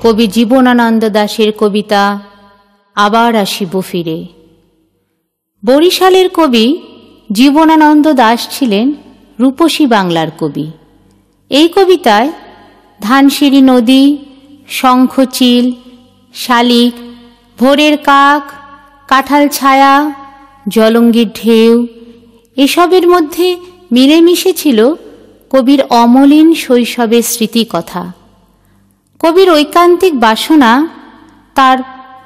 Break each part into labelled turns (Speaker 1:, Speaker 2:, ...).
Speaker 1: কবি জীবনানন্দ দাশের কবিতা আবার আসিব ফিরে। বরিশালের কবি জীবনানন্দ দাশ ছিলেন রূপসী বাংলার কবি। এই কবিতায় ধানসিঁড়ি নদী, শঙ্খচিল, শালিক, ভোরের কাক, কাঁঠাল ছায়া, জলঙ্গির ঢেউ এসবের মধ্যে মিলেমিশে ছিল কবির অমলিন শৈশবের স্মৃতিকথা। কবির ঐকান্তিক বাসনা তার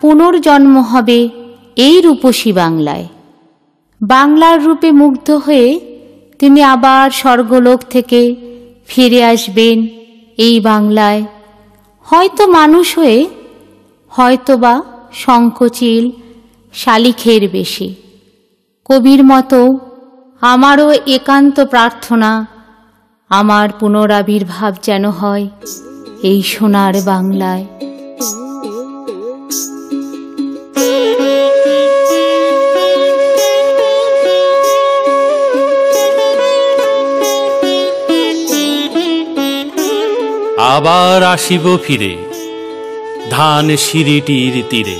Speaker 1: পুনর্জন্ম হবে এই রূপসী বাংলায়। বাংলার রূপে মুগ্ধ হয়ে তিনি আবার স্বর্গলোক থেকে ফিরে আসবেন এই বাংলায়, হয়তো মানুষ হয়ে, হয়তোবা শঙ্খচিল, শালিখের বেশে। কবির মতো আমারও একান্ত প্রার্থনা আমার পুনরাবির্ভাব যেন হয় এই সোনার বাংলায়।
Speaker 2: আবার আসিব ফিরে ধানসিঁড়িটির তীরে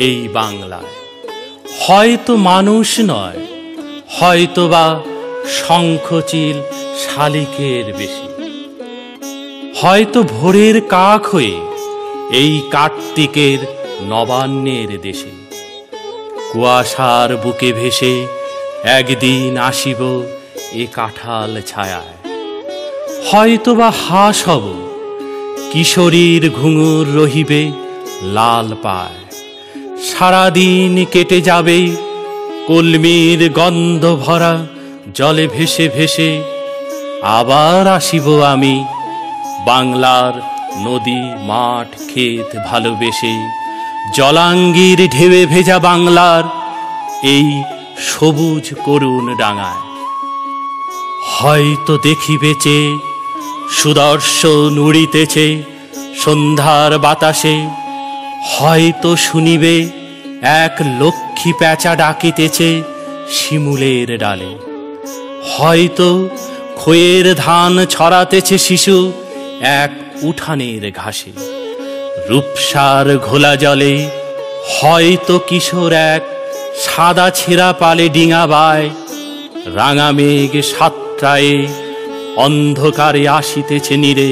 Speaker 2: এই বাংলায়, হয়তো মানুষ নয়, হয়তোবা শঙ্খচিল, শালিকের বেশি, হয়তো ভোরের কাক হয়ে এই কার্তিকের নবান্নের দেশে। কুয়াশার বুকে ভেসে একদিন আসিব এ কাঁঠাল ছায়ায়, হয়তোবা হাস হব, কিশোরীর ঘুঙুর রহিবে লাল পায়। সারাদিন কেটে যাবে কলমির গন্ধ ভরা জলে ভেসে ভেসে। আবার আসিব আমি বাংলার নদী, মাঠ, ক্ষেত ভালোবেসে। জলাঙ্গির ঢেউয়ে ভেজা বাংলার এই সবুজ করুণ ডাঙায়। হয়তো দেখিবেছে সুদর্শন উড়িতেছে সন্ধ্যার বাতাসে, হয়তো শুনিবে এক লক্ষ্মী প্যাঁচা ডাকিতেছে শিমুলের ডালে, হয়তো খয়ের ধান ছড়াতেছে শিশু এক উঠানের ঘাসে। রূপসার ঘোলা জলে হয়তো কিশোর এক সাদা ছেঁড়া পালে ডিঙা বায়। রাঙা মেঘ সাতটায় অন্ধকারে আসিতেছে নীরে।